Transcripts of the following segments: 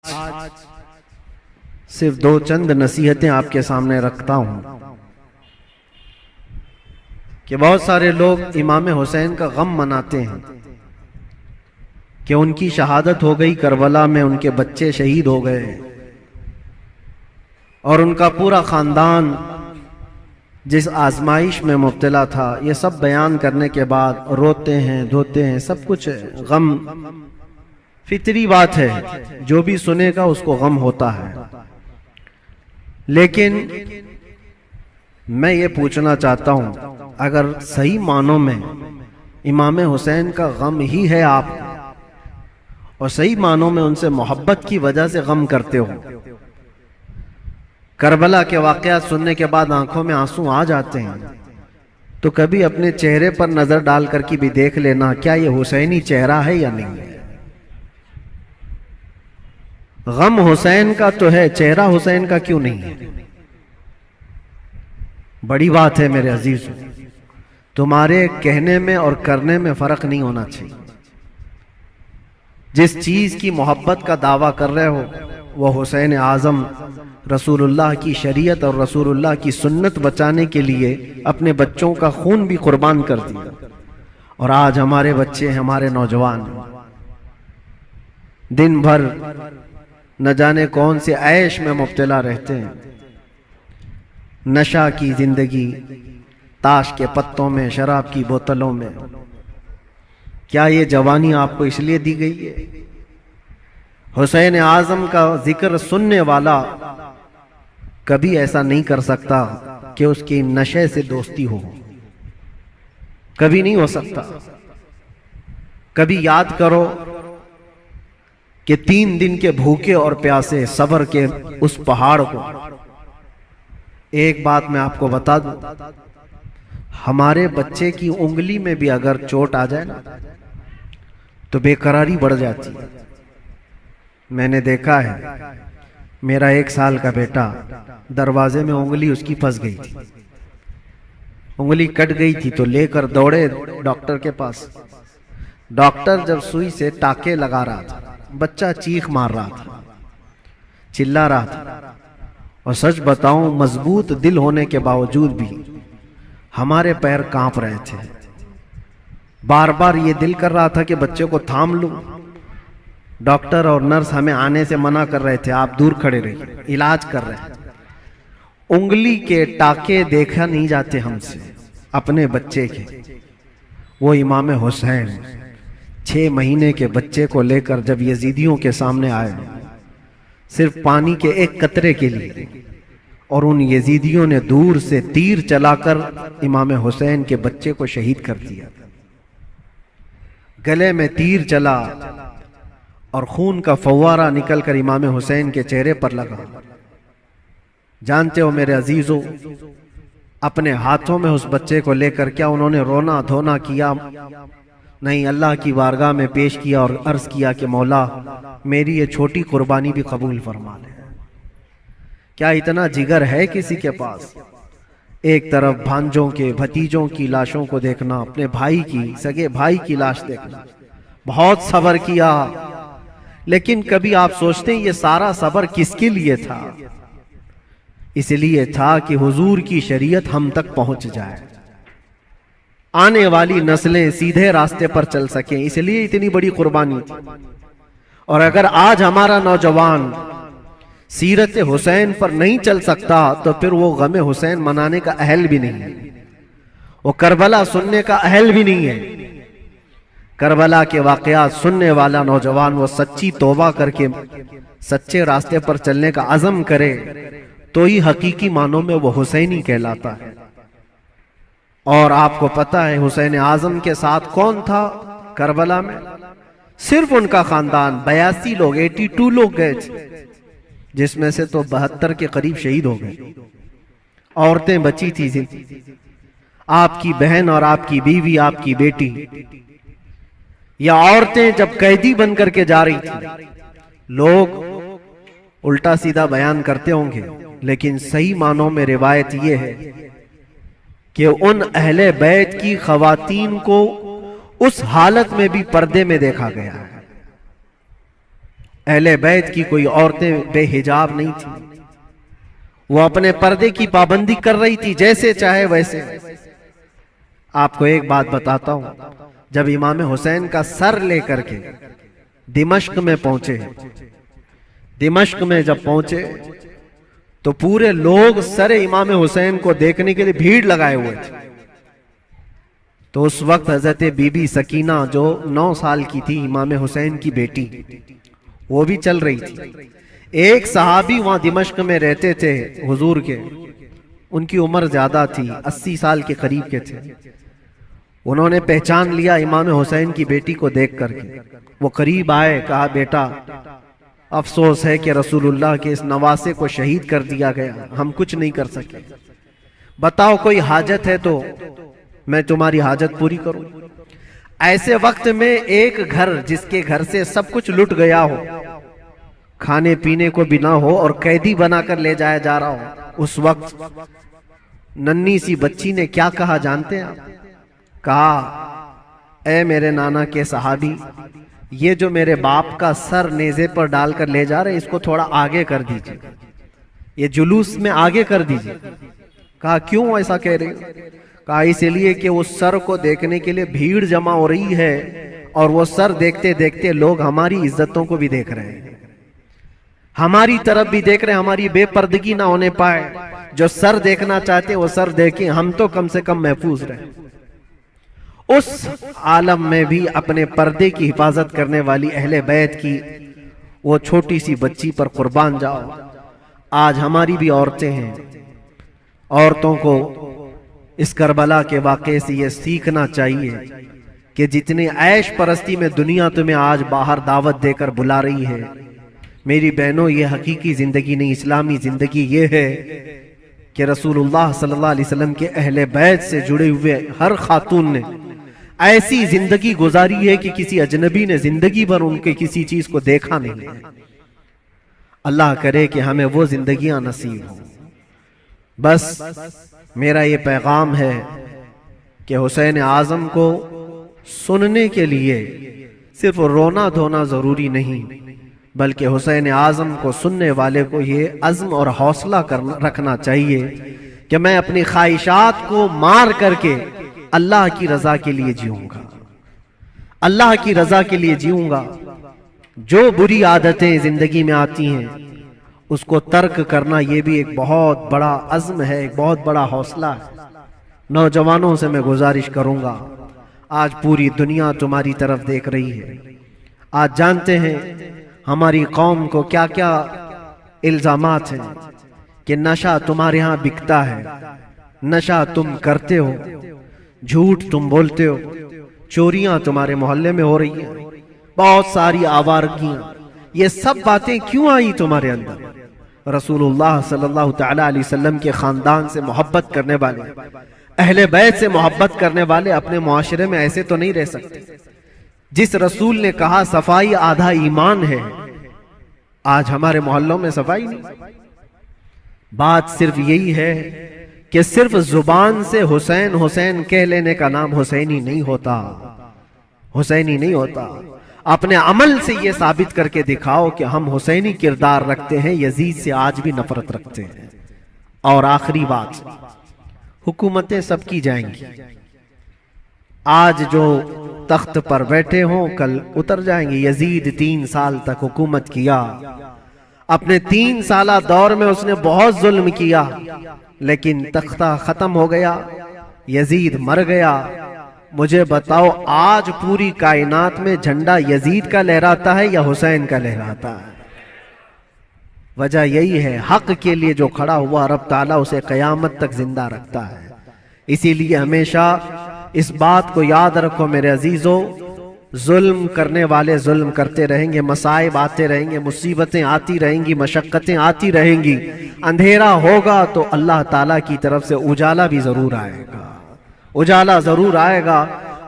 आज सिर्फ दो चंद नसीहतें आपके सामने रखता हूं कि बहुत सारे लोग इमाम हुसैन का गम मनाते हैं कि उनकी शहादत हो गई, करबला में उनके बच्चे शहीद हो गए और उनका पूरा खानदान जिस आजमाइश में मुब्तला था। ये सब बयान करने के बाद रोते हैं, धोते हैं, सब कुछ गम फितरी बात है, जो भी सुनेगा उसको गम होता है। लेकिन मैं ये पूछना चाहता हूं, अगर सही मानों में इमाम हुसैन का गम ही है आप, और सही मानों में उनसे मोहब्बत की वजह से गम करते हो, करबला के वाकयात सुनने के बाद आंखों में आंसू आ जाते हैं, तो कभी अपने चेहरे पर नजर डाल करके भी देख लेना, क्या ये हुसैनी चेहरा है या नहीं। गम हुसैन का तो है, चेहरा हुसैन का क्यों नहीं है। बड़ी बात है मेरे अजीज, तुम्हारे कहने में और करने में फर्क नहीं होना चाहिए। जिस चीज की मोहब्बत का दावा कर रहे हो वो हुसैन आजम रसूलुल्लाह की शरीयत और रसूलुल्लाह की सुन्नत बचाने के लिए अपने बच्चों का खून भी कुर्बान कर दिया, और आज हमारे बच्चे, हमारे नौजवान दिन भर न जाने कौन से ऐश में मुब्तला रहते हैं। नशा की जिंदगी, ताश के पत्तों में, शराब की बोतलों में। क्या ये जवानी आपको इसलिए दी गई है? हुसैन आजम का जिक्र सुनने वाला कभी ऐसा नहीं कर सकता कि उसकी नशे से दोस्ती हो, कभी नहीं हो सकता। कभी याद करो कि 3 दिन के भूखे और प्यासे सब्र के उस पहाड़ को। एक बात मैं आपको बता दूं, हमारे बच्चे की उंगली में भी अगर चोट आ जाए ना तो बेकरारी बढ़ जाती है। मैंने देखा है, मेरा 1 साल का बेटा, दरवाजे में उंगली उसकी फंस गई थी, उंगली कट गई थी, तो लेकर दौड़े डॉक्टर के पास। डॉक्टर जब सुई से टाके लगा रहा था, बच्चा चीख मार रहा था, चिल्ला रहा था, और सच बताऊं मजबूत दिल होने के बावजूद भी हमारे पैर कांप रहे थे। बार बार ये दिल कर रहा था कि बच्चे को थाम लूं। डॉक्टर और नर्स हमें आने से मना कर रहे थे, आप दूर खड़े रहिए, इलाज कर रहे हैं। उंगली के टाके देखा नहीं जाते हमसे अपने बच्चे के। वो इमाम हुसैन 6 महीने के बच्चे को लेकर जब यजीदियों के सामने आए, सिर्फ पानी के एक कतरे के लिए, और उन यजीदियों ने दूर से तीर चलाकर इमाम हुसैन के बच्चे को शहीद कर दिया। गले में तीर चला और खून का फव्वारा निकलकर इमाम हुसैन के चेहरे पर लगा। जानते हो मेरे अजीजों, अपने हाथों में उस बच्चे को लेकर क्या उन्होंने रोना धोना किया? नहीं, अल्लाह की बारगाह में पेश किया और अर्ज किया कि मौला मेरी ये छोटी कुर्बानी भी कबूल फरमा ले। क्या इतना जिगर है किसी के पास? एक तरफ भांजों के, भतीजों की लाशों को देखना, अपने भाई की, सगे भाई की लाश देखना, बहुत सब्र किया। लेकिन कभी आप सोचते हैं ये सारा सब्र किसके लिए था? इसलिए था कि हुजूर की शरीयत हम तक पहुंच जाए, आने वाली नस्लें सीधे रास्ते पर चल सकें, इसलिए इतनी बड़ी कुर्बानी थी। और अगर आज हमारा नौजवान सीरत हुसैन पर नहीं चल सकता तो फिर वो गमे हुसैन मनाने का अहल भी नहीं है, वो करबला सुनने का अहल भी नहीं है। करबला के वाकयात सुनने वाला नौजवान वो सच्ची तौबा करके सच्चे रास्ते पर चलने का अज़म करे तो ही हकीकी मानों में वो हुसैनी कहलाता है। और आपको पता है हुसैन आजम के साथ कौन था करबला में? सिर्फ उनका खानदान। 82 लोग, 82 लोग गए थे, जिसमें से तो 72 के करीब शहीद हो गए। औरतें बची थी, आपकी बहन और आपकी बीवी, आपकी बेटी, या औरतें जब कैदी बन करके जा रही थी। लोग उल्टा सीधा बयान करते होंगे, लेकिन सही मानों में रिवायत यह है कि उन अहले बैत की खवातीन को उस हालत में भी पर्दे में देखा गया है। अहले बैत की कोई औरतें बेहिजाब नहीं थी, वो अपने पर्दे की पाबंदी कर रही थी, जैसे चाहे वैसे। आपको एक बात बताता हूं, जब इमाम हुसैन का सर लेकर के दिमश्क में पहुंचे, दिमश्क में जब पहुंचे तो पूरे लोग सर इमाम हुसैन को देखने के लिए भीड़ लगाए हुए थे। तो उस वक्त हजरत बीबी सकीना जो 9 साल की थी, इमाम हुसैन की बेटी, वो भी चल रही थी। एक सहाबी वहां दिमश्क में रहते थे हुजूर के, उनकी उम्र ज्यादा थी, 80 साल के करीब के थे। उन्होंने पहचान लिया इमाम हुसैन की बेटी को देख करके। वो करीब आए, कहा बेटा अफसोस है कि रसूलुल्लाह के इस नवासे को शहीद कर दिया गया, हम कुछ नहीं कर सके। बताओ कोई हाजत है तो मैं तुम्हारी हाजत पूरी करूं। ऐसे वक्त में एक घर, जिसके घर से सब कुछ लुट गया हो, खाने पीने को भी ना हो और कैदी बनाकर ले जाया जा रहा हो, उस वक्त नन्ही सी बच्ची ने क्या कहा जानते हैं आप? कहा, ऐ मेरे नाना के सहाबी, ये जो मेरे बाप का सर नेज़े पर डालकर ले जा रहे, इसको थोड़ा आगे कर दीजिए, ये जुलूस में आगे कर दीजिए। कहा क्यों ऐसा कह रहे हो? कहा इसलिए कि उस सर को देखने के लिए भीड़ जमा हो रही है और वो सर देखते देखते लोग हमारी इज्जतों को भी देख रहे हैं, हमारी तरफ भी देख रहे हैं, हमारी बेपर्दगी ना होने पाए। जो सर देखना चाहते वो सर देखें, हम तो कम से कम महफूज रहे। उस आलम में भी अपने पर्दे की हिफाजत करने वाली अहले बैत की वो छोटी सी बच्ची पर कुर्बान जाओ। आज हमारी भी औरतें हैं, औरतों को इस करबला के वाक़े से ये सीखना चाहिए कि जितने ऐश परस्ती में दुनिया तुम्हें आज बाहर दावत देकर बुला रही है, मेरी बहनों, ये हकीकी जिंदगी नहीं, इस्लामी जिंदगी ये है कि रसूलुल्लाह सल्लल्लाहु अलैहि वसल्लम के अहले बैत से जुड़े हुए हर खातून ने ऐसी जिंदगी गुजारी है कि किसी अजनबी ने जिंदगी भर उनके किसी चीज को देखा नहीं है। अल्लाह करे कि हमें वो जिंदगियां नसीब हो। बस मेरा ये पैगाम है कि हुसैन आजम को सुनने के लिए सिर्फ रोना धोना जरूरी नहीं, बल्कि हुसैन आजम को सुनने वाले को ये अज़्म और हौसला रखना चाहिए कि मैं अपनी ख्वाहिशात को मार करके अल्लाह की रजा के लिए जीऊंगा, अल्लाह की रजा के लिए जीऊंगा। जो बुरी आदतें जिंदगी में आती हैं उसको तर्क करना ये भी एक बहुत बड़ा अज़्म है, एक बहुत बड़ा हौसला है। नौजवानों से मैं गुजारिश करूंगा, आज पूरी दुनिया तुम्हारी तरफ देख रही है। आज जानते हैं हमारी कौम को क्या क्या इल्जामात हैं कि नशा तुम्हारे यहाँ बिकता है, नशा तुम करते हो, झूठ तुम बोलते हो, चोरियां तुम्हारे मोहल्ले में हो रही हैं, बहुत सारी आवारगियां। ये सब बातें क्यों आई तुम्हारे अंदर? रसूलुल्लाह सल्लल्लाहु तआला अलैहि वसल्लम के खानदान से मोहब्बत करने वाले, अहले बैत से मोहब्बत करने वाले अपने मुआशरे में ऐसे तो नहीं रह सकते। जिस रसूल ने कहा सफाई आधा ईमान है, आज हमारे मोहल्लों में सफाई नहीं। बात सिर्फ यही है कि सिर्फ जुबान से हुसैन हुसैन कह लेने का नाम हुसैनी नहीं होता, हुसैनी नहीं होता। अपने अमल से ये साबित करके दिखाओ कि हम हुसैनी किरदार रखते हैं, यजीद से आज भी नफरत रखते हैं। और आखिरी बात, हुकूमतें सबकी जाएंगी, आज जो तख्त पर बैठे हों कल उतर जाएंगे। यजीद 3 साल तक हुकूमत किया, अपने 3 साला दौर में उसने बहुत जुल्म किया, लेकिन तख्ता खत्म हो गया, यजीद मर गया। मुझे बताओ आज पूरी कायनात में झंडा यजीद का लहराता है या हुसैन का लहराता है? वजह यही है, हक के लिए जो खड़ा हुआ रब ताला उसे कयामत तक जिंदा रखता है। इसीलिए हमेशा इस बात को याद रखो मेरे अजीजों, जुल्म करने वाले जुल्म करते रहेंगे, मसाइब आते रहेंगे, मुसीबतें आती रहेंगी, मशक्कतें आती रहेंगी। अंधेरा होगा तो अल्लाह ताला की तरफ से उजाला भी जरूर आएगा, उजाला जरूर आएगा।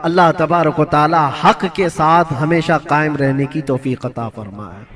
अल्लाह तबारक व तआला हक के साथ हमेशा कायम रहने की तौफीक अता फरमाए।